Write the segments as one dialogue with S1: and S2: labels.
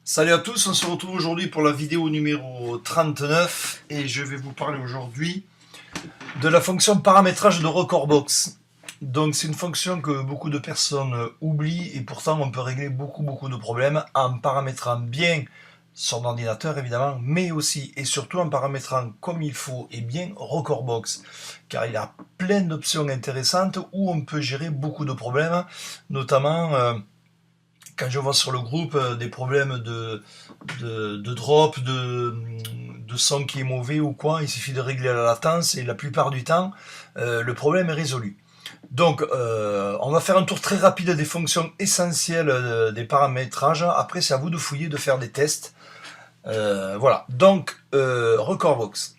S1: Salut à tous, on se retrouve aujourd'hui pour la vidéo numéro 39 et je vais vous parler aujourd'hui de la fonction paramétrage de Recordbox. Donc c'est une fonction que beaucoup de personnes oublient et pourtant on peut régler beaucoup de problèmes en paramétrant bien son ordinateur évidemment, mais aussi et surtout en paramétrant comme il faut et bien Recordbox, car il y a plein d'options intéressantes où on peut gérer beaucoup de problèmes, notamment quand je vois sur le groupe des problèmes de drop, de son qui est mauvais ou quoi, il suffit de régler la latence et la plupart du temps, le problème est résolu. Donc, on va faire un tour très rapide des fonctions essentielles des paramétrages. Après, c'est à vous de fouiller, de faire des tests. Voilà. Donc, Recordbox.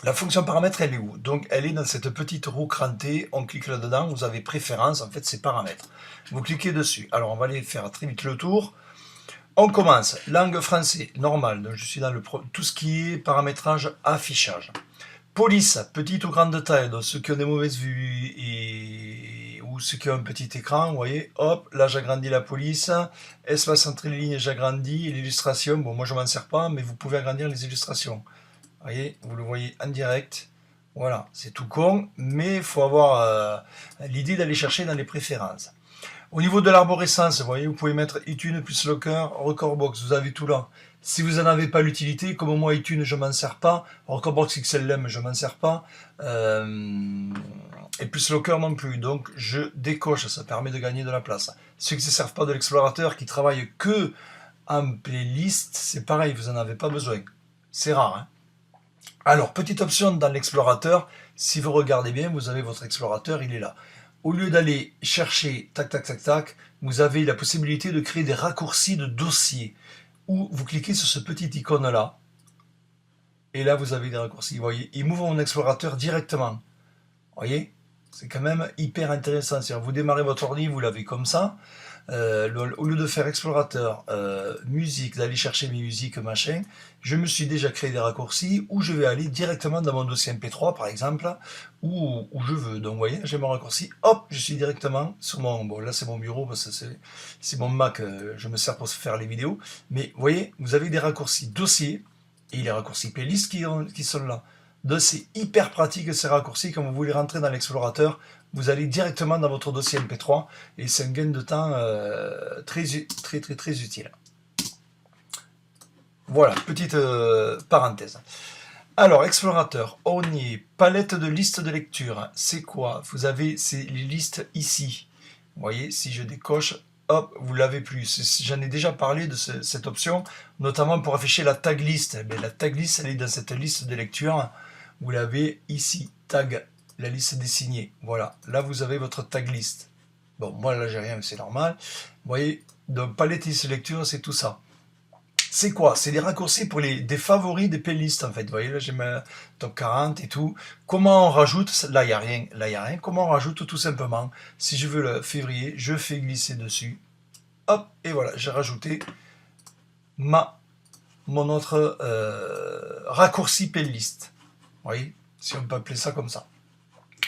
S1: La fonction paramètre, elle est où? Donc, elle est dans cette petite roue crantée. On clique là-dedans. Vous avez préférence. En fait, c'est paramètres. Vous cliquez dessus. Alors, on va aller faire très vite le tour. On commence. Langue français, normal. Donc, je suis dans tout ce qui est paramétrage affichage. Police, petite ou grande taille. Donc, ceux qui ont des mauvaises vues ou ceux qui ont un petit écran, vous voyez, hop, là j'agrandis la police. Espace entre les lignes, j'agrandis. Et l'illustration, bon, moi je m'en sers pas, mais vous pouvez agrandir les illustrations. Voyez, vous le voyez en direct. Voilà, c'est tout con, mais il faut avoir l'idée d'aller chercher dans les préférences. Au niveau de l'arborescence, vous voyez, vous pouvez mettre iTunes plus Locker, Recordbox, vous avez tout là. Si vous n'en avez pas l'utilité, comme moi iTunes je m'en sers pas, Recordbox XLM je m'en sers pas, et plus Locker non plus, donc je décoche, ça permet de gagner de la place. Ceux qui ne se servent pas de l'explorateur, qui travaillent que en playlist, c'est pareil, vous n'en avez pas besoin. C'est rare, hein. Alors, petite option dans l'explorateur, si vous regardez bien, vous avez votre explorateur, il est là. Au lieu d'aller chercher, tac, vous avez la possibilité de créer des raccourcis de dossiers, où vous cliquez sur ce petit icône-là, et là vous avez des raccourcis. Vous voyez, il m'ouvre mon explorateur directement. Vous voyez, c'est quand même hyper intéressant. C'est-à-dire, vous démarrez votre ordi, vous l'avez comme ça. Au lieu de faire explorateur, musique, d'aller chercher mes musiques, machin, je me suis déjà créé des raccourcis où je vais aller directement dans mon dossier MP3 par exemple, où je veux. Donc vous voyez, j'ai mon raccourci, hop, je suis directement sur mon... Bon là c'est mon bureau parce que c'est mon Mac, je me sers pour faire les vidéos. Mais vous voyez, vous avez des raccourcis dossier et les raccourcis playlist qui sont là. Donc c'est hyper pratique ces raccourcis quand vous voulez rentrer dans l'explorateur. Vous allez directement dans votre dossier MP3 et c'est un gain de temps très utile. Voilà, petite parenthèse. Alors, explorateur, on y est. Palette de liste de lecture, c'est quoi? Vous avez les listes ici. Vous voyez, si je décoche, hop, vous l'avez plus. J'en ai déjà parlé de cette option, notamment pour afficher la tag list. Mais la tag list, elle est dans cette liste de lecture. Vous l'avez ici, tag, la liste dessinée. Voilà, là vous avez votre tag list. Bon, moi là j'ai rien, mais c'est normal. Vous voyez, donc palette liste de lecture, c'est tout ça. C'est quoi? C'est des raccourcis pour des favoris des playlists en fait. Vous voyez, là j'ai ma top 40 et tout. Comment on rajoute? Là il n'y a rien. Là il n'y a rien. Comment on rajoute? Tout simplement, si je veux le février, je fais glisser dessus. Hop, et voilà, j'ai rajouté mon autre raccourci playlist. Vous voyez, si on peut appeler ça comme ça.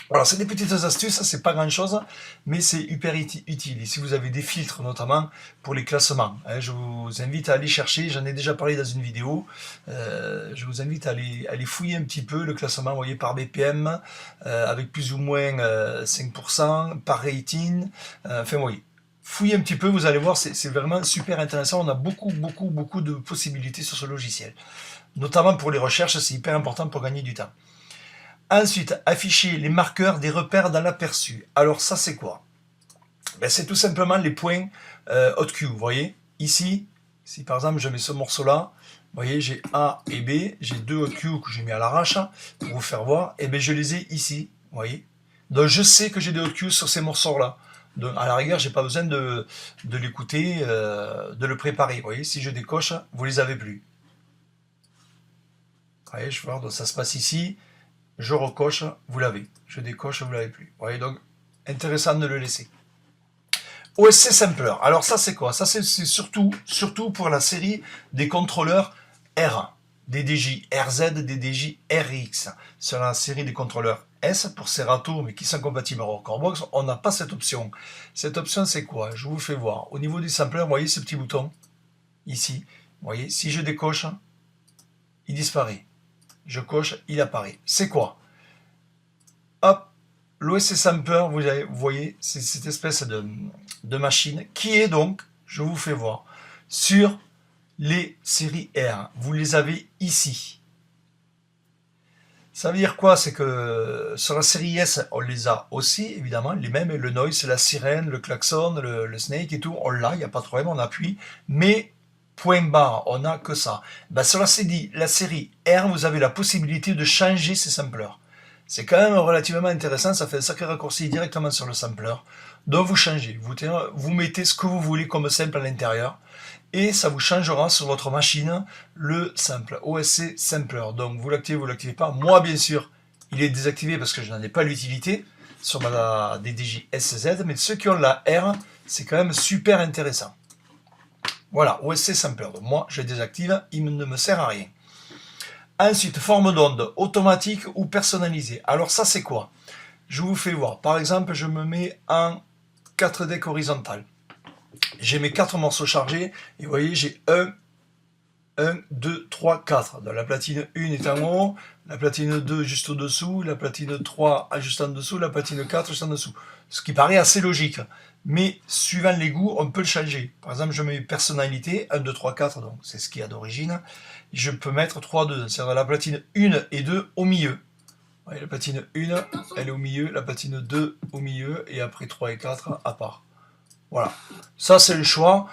S1: Alors, c'est des petites astuces, c'est pas grand chose, mais c'est hyper utile. Et si vous avez des filtres, notamment pour les classements, hein, je vous invite à aller chercher, j'en ai déjà parlé dans une vidéo, je vous invite à aller fouiller un petit peu le classement, vous voyez, par BPM, avec plus ou moins 5%, par rating, enfin, vous voyez. Fouillez un petit peu, vous allez voir, c'est vraiment super intéressant. On a beaucoup de possibilités sur ce logiciel. Notamment pour les recherches, c'est hyper important pour gagner du temps. Ensuite, afficher les marqueurs des repères dans l'aperçu. Alors ça, c'est quoi? Ben, c'est tout simplement les points hotkeys. Vous voyez, ici, si par exemple je mets ce morceau-là, vous voyez, j'ai A et B, j'ai deux hotkeys que j'ai mis à l'arrache pour vous faire voir, et bien je les ai ici, vous voyez. Donc je sais que j'ai des hotkeys sur ces morceaux-là. Donc à la rigueur, j'ai pas besoin de l'écouter, de le préparer. Vous voyez, si je décoche, vous les avez plus. Vous voyez, je vois, donc ça se passe ici. Je recoche, vous l'avez. Je décoche, vous l'avez plus. Vous voyez, donc intéressant de le laisser. OSC Sampler. Alors ça c'est quoi? Ça c'est surtout pour la série des contrôleurs R. DDJ RZ, DDJ RX. Sur la série des contrôleurs S pour Serato, mais qui sont compatibles avec Recordbox, on n'a pas cette option. Cette option c'est quoi? Je vous fais voir. Au niveau du sampler, vous voyez ce petit bouton? ici. Vous voyez, si je décoche, il disparaît. Je coche, il apparaît. C'est quoi? Hop, l'OSC Sampler, vous voyez, c'est cette espèce de machine qui est donc, je vous fais voir, sur les séries R. Vous les avez ici. Ça veut dire quoi? C'est que sur la série S, on les a aussi, évidemment, les mêmes, le noise, la sirène, le klaxon, le snake et tout, on l'a, il n'y a pas de problème, on appuie, mais point barre, on n'a que ça. Ben, sur la série R, vous avez la possibilité de changer ces samplers. C'est quand même relativement intéressant, ça fait un sacré raccourci directement sur le sampler. Donc vous changez, vous mettez ce que vous voulez comme sample à l'intérieur, et ça vous changera sur votre machine le sample, OSC Sampler. Donc vous l'activez pas. Moi bien sûr, il est désactivé parce que je n'en ai pas l'utilité sur ma DDJ SZ, mais ceux qui ont la R, c'est quand même super intéressant. Voilà, OSC Sampler. Donc moi je désactive, il ne me sert à rien. Ensuite, forme d'onde, automatique ou personnalisée. Alors ça c'est quoi? Je vous fais voir. Par exemple, je me mets en 4 decks horizontal. J'ai mes 4 morceaux chargés, et vous voyez, j'ai 1, 2, 3, 4. Donc la platine 1 est en haut, la platine 2 juste au-dessous, la platine 3 juste en dessous, la platine 4 juste en dessous. Ce qui paraît assez logique. Mais suivant les goûts, on peut le changer. Par exemple, je mets personnalité, 1, 2, 3, 4, donc c'est ce qu'il y a d'origine. Je peux mettre 3, 2, c'est-à-dire la platine 1 et 2 au milieu. La platine 1, elle est au milieu, la platine 2 au milieu, et après 3 et 4 à part. Voilà, ça c'est le choix.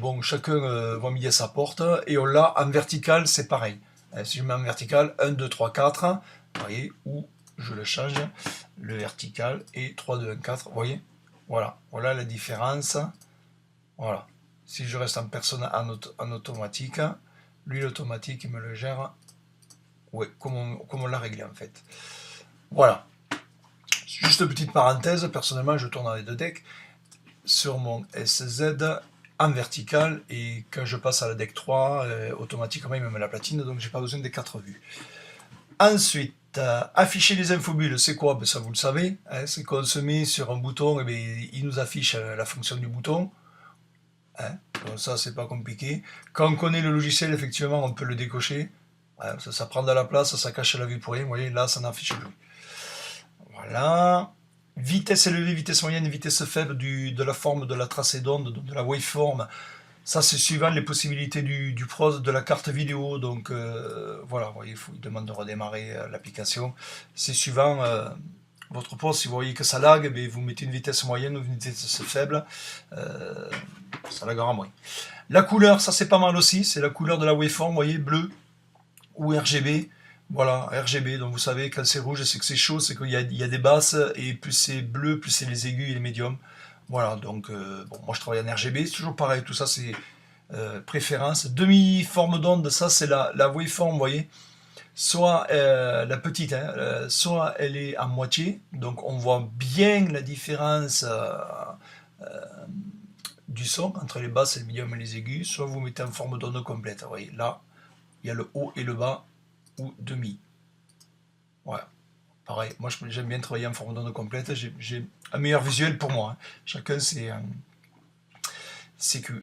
S1: Bon, chacun va midi à sa porte. Et on l'a en vertical, c'est pareil. Si je mets en vertical, 1, 2, 3, 4, vous voyez, ou je le change, le vertical, et 3, 2, 1, 4, vous voyez. Voilà, voilà la différence. Voilà, si je reste en automatique, lui l'automatique, il me le gère. Ouais, comme on l'a réglé en fait. Voilà. Juste une petite parenthèse, personnellement je tourne dans les deux decks sur mon SZ en vertical, et quand je passe à la deck 3, automatiquement il me met la platine, donc j'ai pas besoin des 4 vues. Ensuite, afficher les infobules, c'est quoi? Ben, ça vous le savez, hein, c'est qu'on se met sur un bouton, et bien, il nous affiche la fonction du bouton. Hein, donc ça c'est pas compliqué. Quand on connaît le logiciel, effectivement on peut le décocher. Hein, ça prend de la place, ça cache la vue pour rien, vous voyez, là ça n'affiche plus. Voilà. Vitesse élevée, vitesse moyenne, vitesse faible de la forme de la tracée d'onde, de la waveform. Ça, c'est suivant les possibilités du pros, de la carte vidéo. Donc, voilà, vous voyez, il demande de redémarrer l'application. C'est suivant votre pros. Si vous voyez que ça lag, eh vous mettez une vitesse moyenne ou une vitesse faible. Ça lagera moins. La couleur, ça c'est pas mal aussi. C'est la couleur de la waveform, vous voyez, bleu ou RGB. Voilà, RGB, donc vous savez, quand c'est rouge, c'est que c'est chaud, c'est qu'il y a des basses, et plus c'est bleu, plus c'est les aigus et les médiums. Voilà, donc, bon, moi je travaille en RGB, c'est toujours pareil, tout ça c'est préférence. Demi-forme d'onde, ça c'est la waveform, vous voyez. Soit la petite, hein, soit elle est à moitié, donc on voit bien la différence du son entre les basses, les médiums et les aigus, soit vous mettez en forme d'onde complète, vous voyez, là, il y a le haut et le bas, ou demi. Ouais, pareil, moi j'aime bien travailler en forme d'onde complète, j'ai un meilleur visuel pour moi. Hein. Chacun c'est que